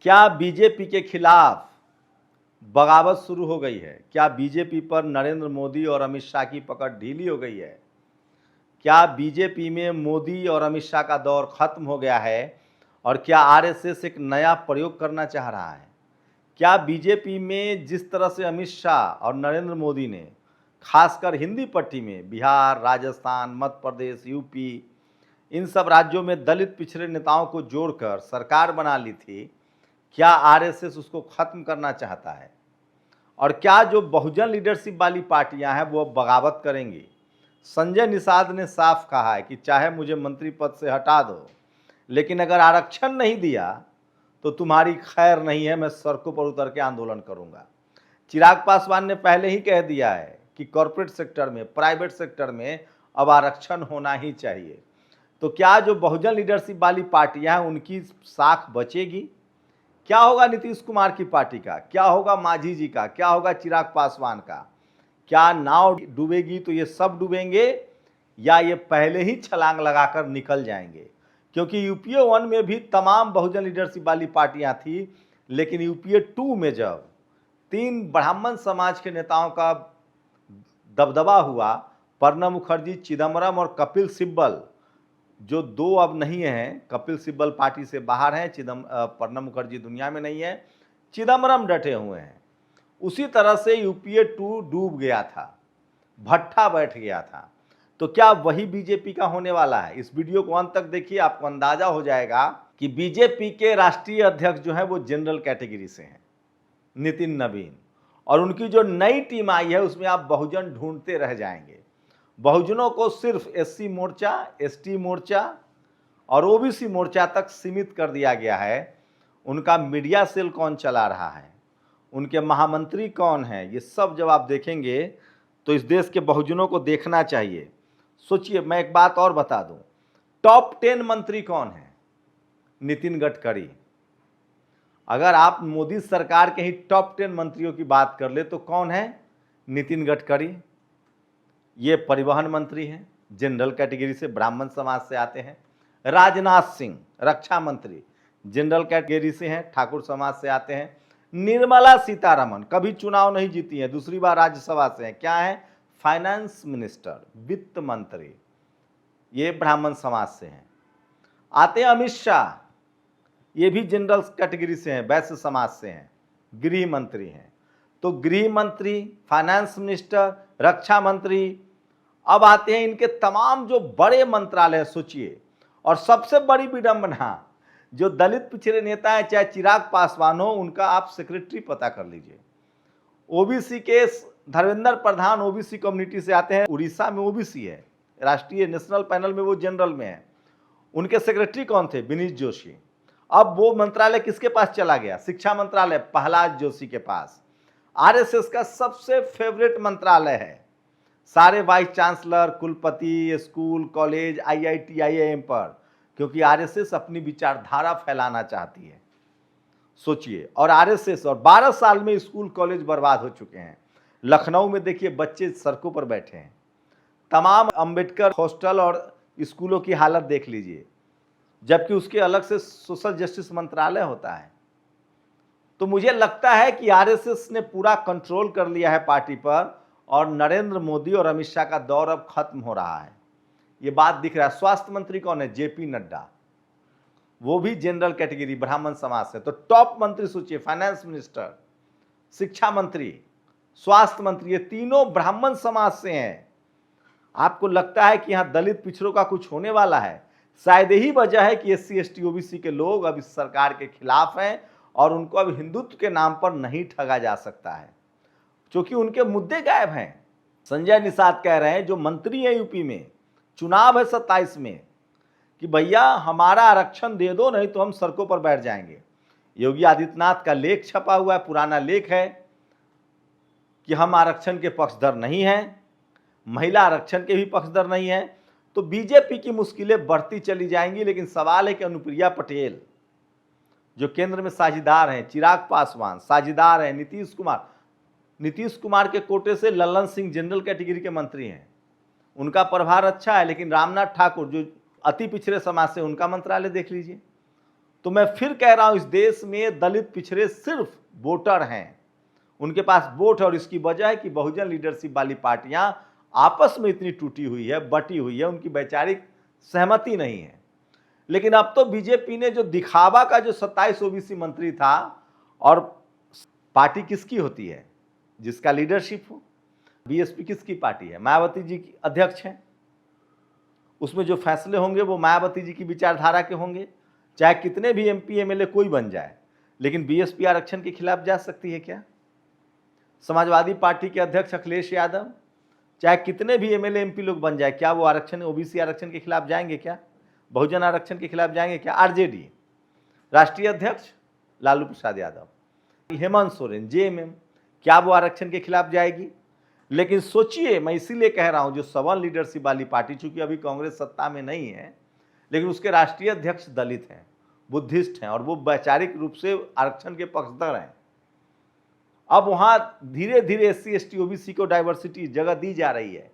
क्या बीजेपी के खिलाफ बगावत शुरू हो गई है? क्या बीजेपी पर नरेंद्र मोदी और अमित शाह की पकड़ ढीली हो गई है? क्या बीजेपी में मोदी और अमित शाह का दौर खत्म हो गया है और क्या आरएसएस एक नया प्रयोग करना चाह रहा है? क्या बीजेपी में जिस तरह से अमित शाह और नरेंद्र मोदी ने खासकर हिंदी पट्टी में बिहार, राजस्थान, मध्य प्रदेश, यूपी, इन सब राज्यों में दलित पिछड़े नेताओं को जोड़कर सरकार बना ली थी, क्या आरएसएस उसको खत्म करना चाहता है? और क्या जो बहुजन लीडरशिप वाली पार्टियां हैं वो बगावत करेंगी? संजय निषाद ने साफ कहा है कि चाहे मुझे मंत्री पद से हटा दो, लेकिन अगर आरक्षण नहीं दिया तो तुम्हारी खैर नहीं है, मैं सड़कों पर उतर के आंदोलन करूंगा। चिराग पासवान ने पहले ही कह दिया है कि कॉरपोरेट सेक्टर में, प्राइवेट सेक्टर में अब आरक्षण होना ही चाहिए। तो क्या जो बहुजन लीडरशिप वाली पार्टियां हैं उनकी साख बचेगी? क्या होगा नीतीश कुमार की पार्टी का? क्या होगा मांझी जी का? क्या होगा चिराग पासवान का? क्या नाव डूबेगी तो ये सब डूबेंगे या ये पहले ही छलांग लगाकर निकल जाएंगे? क्योंकि यूपीए 1 में भी तमाम बहुजन लीडरशिप वाली पार्टियां थी, लेकिन यूपीए 2 में जब 3 ब्राह्मण समाज के नेताओं का दबदबा हुआ, प्रणब मुखर्जी, चिदम्बरम और कपिल सिब्बल, जो 2 अब नहीं हैं, कपिल सिब्बल पार्टी से बाहर हैं, प्रणब मुखर्जी दुनिया में नहीं है, चिदम्बरम डटे हुए हैं। उसी तरह से यूपीए 2 डूब गया था, भट्ठा बैठ गया था। तो क्या वही बीजेपी का होने वाला है? इस वीडियो को अंत तक देखिए, आपको अंदाजा हो जाएगा कि बीजेपी के राष्ट्रीय अध्यक्ष जो है वो जनरल कैटेगरी से हैं, नितिन नवीन, और उनकी जो नई टीम आई है उसमें आप बहुजन ढूंढते रह जाएंगे। बहुजनों को सिर्फ एससी मोर्चा, एसटी मोर्चा और ओबीसी मोर्चा तक सीमित कर दिया गया है। उनका मीडिया सेल कौन चला रहा है, उनके महामंत्री कौन है, ये सब जब आप देखेंगे तो इस देश के बहुजनों को देखना चाहिए। सोचिए, मैं एक बात और बता दूं, टॉप 10 मंत्री कौन है? नितिन गडकरी। अगर आप मोदी सरकार के ही टॉप 10 मंत्रियों की बात कर ले तो कौन है? नितिन गडकरी। ये परिवहन मंत्री हैं, जनरल कैटेगरी से, ब्राह्मण समाज से आते हैं। राजनाथ सिंह रक्षा मंत्री, जनरल कैटेगरी से हैं, ठाकुर समाज से आते हैं। निर्मला सीतारमण कभी चुनाव नहीं जीती हैं, दूसरी बार राज्यसभा से हैं, क्या है? फाइनेंस मिनिस्टर, वित्त मंत्री, ये ब्राह्मण समाज से हैं। आते हैं अमित शाह, ये भी जनरल कैटेगरी से हैं, वैश्य समाज से हैं, गृह मंत्री हैं। तो गृह मंत्री, फाइनेंस मिनिस्टर, रक्षा मंत्री, अब आते हैं इनके तमाम जो बड़े मंत्रालय, सोचिए। और सबसे बड़ी विडंबना, जो दलित पिछड़े नेता हैं, चाहे चिराग पासवान हो, उनका आप सेक्रेटरी पता कर लीजिए। ओबीसी के धर्मेंद्र प्रधान ओबीसी कम्युनिटी से आते हैं, उड़ीसा में ओबीसी है, राष्ट्रीय नेशनल पैनल में वो जनरल में है। उनके सेक्रेटरी कौन थे? विनीत जोशी। अब वो मंत्रालय किसके पास चला गया? शिक्षा मंत्रालय प्रहलाद जोशी के पास। आरएसएस का सबसे फेवरेट मंत्रालय है, सारे वाइस चांसलर, कुलपति, स्कूल, कॉलेज, आईआईटी, आईआईएम पर, क्योंकि आरएसएस अपनी विचारधारा फैलाना चाहती है। सोचिए, और आरएसएस, और 12 साल में स्कूल कॉलेज बर्बाद हो चुके हैं। लखनऊ में देखिए बच्चे सड़कों पर बैठे हैं। तमाम अंबेडकर हॉस्टल और स्कूलों की हालत देख लीजिए, जबकि उसके अलग से सोशल जस्टिस मंत्रालय होता है। तो मुझे लगता है कि आरएसएस ने पूरा कंट्रोल कर लिया है पार्टी पर, और नरेंद्र मोदी और अमित शाह का दौर अब खत्म हो रहा है, ये बात दिख रहा है। स्वास्थ्य मंत्री कौन है? जेपी नड्डा, वो भी जनरल कैटेगरी, ब्राह्मण समाज से। तो टॉप मंत्री सोचिए, फाइनेंस मिनिस्टर, शिक्षा मंत्री, स्वास्थ्य मंत्री, ये तीनों ब्राह्मण समाज से हैं। आपको लगता है कि यहां दलित पिछड़ों का कुछ होने वाला है? शायद यही वजह है कि एससी, एसटी, ओबीसी के लोग अब इस सरकार के खिलाफ हैं और उनको अब हिंदुत्व के नाम पर नहीं ठगा जा सकता है, क्योंकि उनके मुद्दे गायब हैं। संजय निषाद कह रहे हैं, जो मंत्री हैं यूपी में, चुनाव है 27 में, कि भैया हमारा आरक्षण दे दो, नहीं तो हम सड़कों पर बैठ जाएंगे। योगी आदित्यनाथ का लेख छपा हुआ है, पुराना लेख है, कि हम आरक्षण के पक्षधर नहीं हैं, महिला आरक्षण के भी पक्षधर नहीं हैं। तो बीजेपी की मुश्किलें बढ़ती चली जाएंगी। लेकिन सवाल है कि अनुप्रिया पटेल, जो केंद्र में साझीदार हैं, चिराग पासवान साझीदार हैं, नीतीश कुमार के कोटे से लल्लन सिंह जनरल कैटेगरी के मंत्री हैं, उनका प्रभार अच्छा है। लेकिन रामनाथ ठाकुर, जो अति पिछड़े समाज से, उनका मंत्रालय देख लीजिए। तो मैं फिर कह रहा हूं, इस देश में दलित पिछड़े सिर्फ वोटर हैं, उनके पास वोट है, और इसकी वजह है कि बहुजन लीडरशिप वाली पार्टियां आपस में इतनी टूटी हुई है, बटी हुई है, उनकी वैचारिक सहमति नहीं है। लेकिन अब तो बीजेपी ने जो दिखावा का जो 27 ओबीसी मंत्री था, और पार्टी किसकी होती है? जिसका लीडरशिप हो। बीएसपी किसकी पार्टी है? मायावती जी की अध्यक्ष हैं। उसमें जो फैसले होंगे वो मायावती जी की विचारधारा के होंगे, चाहे कितने भी एमपी एमएलए कोई बन जाए। लेकिन बीएसपी आरक्षण के खिलाफ जा सकती है क्या? समाजवादी पार्टी के अध्यक्ष अखिलेश यादव चाहे कितने भी एमएलए एमपी लोग बन जाए, क्या वो आरक्षण, ओबीसी आरक्षण के खिलाफ जाएंगे क्या? बहुजन आरक्षण के खिलाफ जाएंगे क्या? आरजेडी राष्ट्रीय अध्यक्ष लालू प्रसाद यादव, हेमंत सोरेन जेएमएम, क्या वो आरक्षण के खिलाफ जाएगी? लेकिन सोचिए, मैं इसीलिए कह रहा हूं, जो सवन लीडरशिप वाली पार्टी, चूंकि अभी कांग्रेस सत्ता में नहीं है, लेकिन उसके राष्ट्रीय अध्यक्ष दलित हैं, बुद्धिस्ट हैं, और वो वैचारिक रूप से आरक्षण के पक्षधर हैं। अब वहां धीरे धीरे एससी एसटी ओबीसी को डाइवर्सिटी जगह दी जा रही है।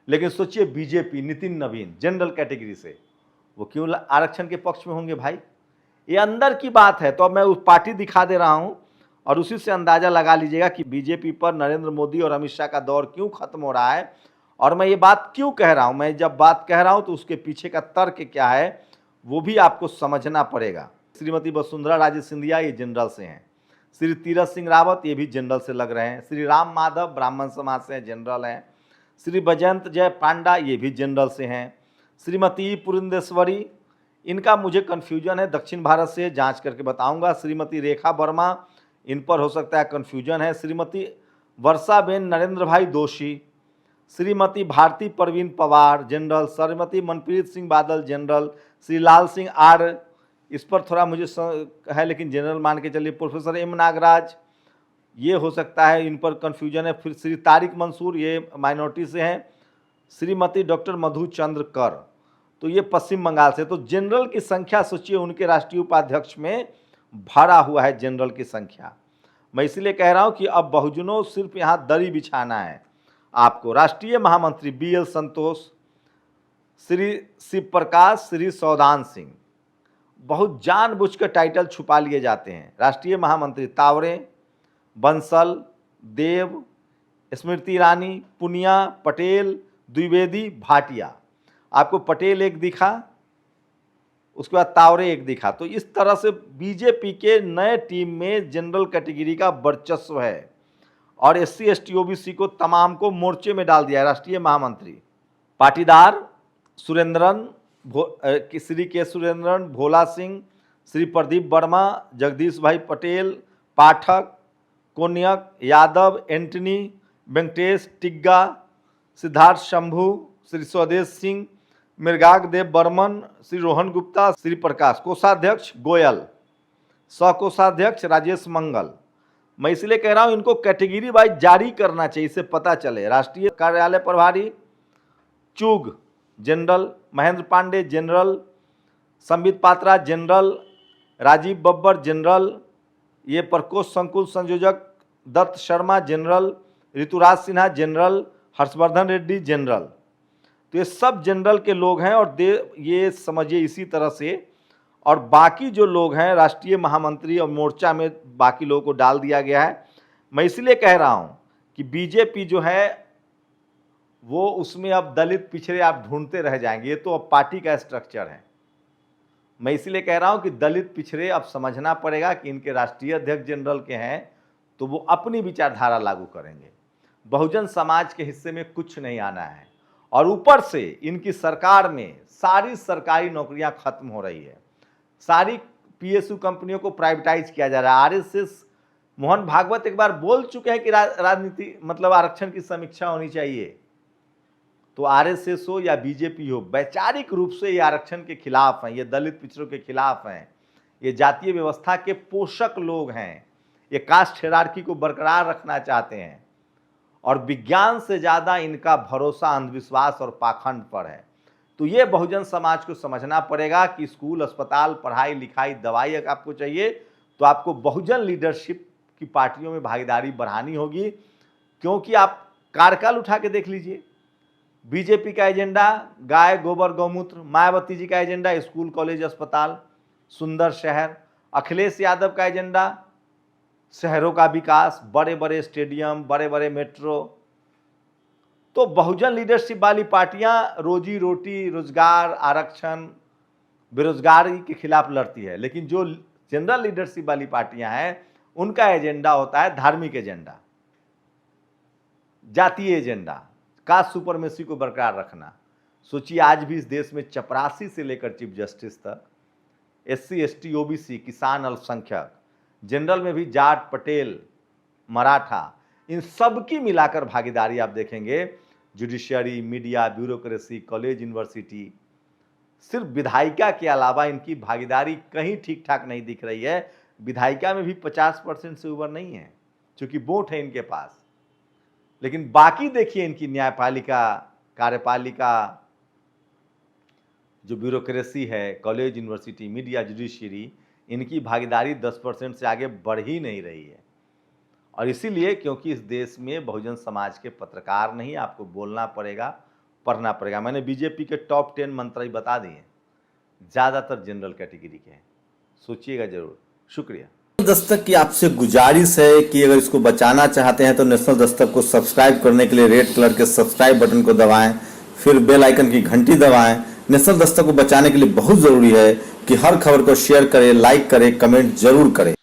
लेकिन सोचिए, बीजेपी नितिन नवीन जनरल कैटेगरी से, वो क्यों आरक्षण के पक्ष में होंगे भाई? ये अंदर की बात है। तो अब मैं उस पार्टी दिखा दे रहा हूं, और उसी से अंदाजा लगा लीजिएगा कि बीजेपी पर नरेंद्र मोदी और अमित शाह का दौर क्यों खत्म हो रहा है, और मैं ये बात क्यों कह रहा हूं। मैं जब बात कह रहा हूं तो उसके पीछे का तर्क क्या है वो भी आपको समझना पड़ेगा। श्रीमती वसुंधरा राजे सिंधिया ये जनरल से हैं, श्री तीरथ सिंह रावत ये भी जनरल से लग रहे हैं, श्री राम माधव ब्राह्मण समाज से जनरल हैं, श्री बजंत जय पांडा ये भी जनरल से हैं, श्रीमती पुरंदेश्वरी, इनका मुझे कन्फ्यूजन है, दक्षिण भारत से, जांच करके बताऊंगा, श्रीमती रेखा वर्मा, इन पर हो सकता है कन्फ्यूजन है, Shrimati Varshaben Narendra bhai Doshi, Shrimati Bharti Parveen Pawar general, Shrimati Manpreet Singh Badal general, Shri Lal Singh R, इस पर थोड़ा मुझे है लेकिन जनरल मान के चलिए, प्रोफेसर एम नागराज ये हो सकता है, इन पर कन्फ्यूजन है, फिर श्री तारिक मंसूर ये माइनॉरिटी से हैं, श्रीमती डॉक्टर मधु चंद्र कर, तो ये पश्चिम बंगाल से। तो जनरल की संख्या सोचिए, उनके राष्ट्रीय उपाध्यक्ष में भरा हुआ है जनरल की संख्या। मैं इसलिए कह रहा हूं कि अब बहुजनों सिर्फ यहां दरी बिछाना है आपको। राष्ट्रीय महामंत्री बीएल संतोष, श्री शिव प्रकाश, श्री सौदान सिंह, बहुत जानबूझकर टाइटल छुपा लिए जाते हैं। राष्ट्रीय महामंत्री तावरे, बंसल, देव, स्मृति ईरानी, पुनिया, पटेल, द्विवेदी, भाटिया। आपको पटेल एक दिखा, उसके बाद तावरे एक दिखा। तो इस तरह से बीजेपी के नए टीम में जनरल कैटेगरी का वर्चस्व है, और एससी एसटी ओबीसी को तमाम को मोर्चे में डाल दिया है। राष्ट्रीय महामंत्री पाटीदार सुरेंद्रन, श्री के सुरेंद्रन, भोला सिंह, श्री प्रदीप वर्मा, जगदीश भाई पटेल, पाठक, कोन्यक, यादव, एंटनी, वेंकटेश, टिग्गा, सिद्धार्थ शंभू, श्री स्वदेश सिंह, मृगाग देव बर्मन, श्री रोहन गुप्ता, श्री प्रकाश, कोषाध्यक्ष गोयल, सहकोषाध्यक्ष राजेश मंगल। मैं इसलिए कह रहा हूं, इनको कैटेगरी वाइज जारी करना चाहिए, इससे पता चले। राष्ट्रीय कार्यालय प्रभारी Chugh general, Mahendra Pandey general, Sambit Patra general, Rajiv Babbar general, ये प्रकोष्ठ संकुल संयोजक Dutt Sharma general, Rituraj Sinha general, Harshvardhan Reddy general. तो ये सब जनरल के लोग हैं, और ये समझिए इसी तरह से। और बाकी जो लोग हैं राष्ट्रीय महामंत्री और मोर्चा में बाकी लोगों को डाल दिया गया है। मैं इसलिए कह रहा हूं कि बीजेपी जो है वो उसमें अब दलित पिछड़े आप ढूंढते रह जाएंगे, ये तो अब पार्टी का स्ट्रक्चर है। मैं इसलिए कह रहा हूं कि दलित पिछड़े अब समझना पड़ेगा कि इनके राष्ट्रीय अध्यक्ष जनरल के हैं तो वो अपनी विचारधारा लागू करेंगे, बहुजन समाज के हिस्से में कुछ नहीं आना है। और ऊपर से इनकी सरकार में सारी सरकारी नौकरियां खत्म हो रही है, सारी पीएसयू कंपनियों को प्राइवेटाइज किया जा रहा है। आरएसएस मोहन भागवत एक बार बोल चुके हैं कि राजनीति मतलब आरक्षण की समीक्षा होनी चाहिए। तो आरएसएस हो या बीजेपी हो, वैचारिक रूप से ये आरक्षण के खिलाफ हैं, ये दलित पिछड़ों के खिलाफ हैं, ये जातीय व्यवस्था के पोषक लोग हैं, ये कास्ट हायरार्की को बरकरार रखना चाहते हैं। और विज्ञान से ज़्यादा इनका भरोसा अंधविश्वास और पाखंड पर है। तो ये बहुजन समाज को समझना पड़ेगा कि स्कूल, अस्पताल, पढ़ाई लिखाई, दवाई अगर आपको चाहिए तो आपको बहुजन लीडरशिप की पार्टियों में भागीदारी बढ़ानी होगी। क्योंकि आप कार्यकाल उठा के देख लीजिए, बीजेपी का एजेंडा गाय गोबर गौमूत्र, मायावती जी का एजेंडा स्कूल कॉलेज अस्पताल, सुंदर शहर। अखिलेश यादव का एजेंडा शहरों का विकास, बड़े बड़े स्टेडियम, बड़े बड़े मेट्रो। तो बहुजन लीडरशिप वाली पार्टियां रोजी रोटी, रोजगार, आरक्षण, बेरोजगारी के खिलाफ लड़ती है, लेकिन जो जनरल लीडरशिप वाली पार्टियां हैं उनका एजेंडा होता है धार्मिक एजेंडा, जातीय एजेंडा, कास्ट सुपरमेसी को बरकरार रखना। सोचिए आज भी इस देश में चपरासी से लेकर चीफ जस्टिस तक, SC ST OBC, किसान, अल्पसंख्यक, जनरल में भी जाट, पटेल, मराठा, इन सब की मिलाकर भागीदारी आप देखेंगे। Judiciary, media, bureaucracy, college, university, सिर्फ विधायिका के अलावा इनकी भागीदारी कहीं ठीक ठाक नहीं दिख रही है। विधायिका में भी 50% से ऊपर नहीं है, क्योंकि वोट है इनके पास। लेकिन बाकी देखिए इनकी न्यायपालिका, कार्यपालिका, जो ब्यूरोक्रेसी है, कॉलेज, यूनिवर्सिटी, मीडिया, जुडिशियरी, इनकी भागीदारी 10% से आगे बढ़ ही नहीं रही है। और इसीलिए क्योंकि इस देश में बहुजन समाज के पत्रकार नहीं, आपको बोलना पड़ेगा, पढ़ना पड़ेगा। मैंने बीजेपी के टॉप 10 मंत्री बता दिए, ज़्यादातर जनरल कैटेगरी के हैं, सोचिएगा जरूर। शुक्रिया। दस्तक की आपसे गुजारिश है कि अगर इसको बचाना चाहते हैं तो नेशनल दस्तक को सब्सक्राइब करने के लिए रेड कलर के सब्सक्राइब बटन को दबाएं, फिर बेल आइकन की घंटी दबाएं। नेशनल दस्तक को बचाने के लिए बहुत जरूरी है कि हर खबर को शेयर करें, लाइक करें, कमेंट जरूर करें।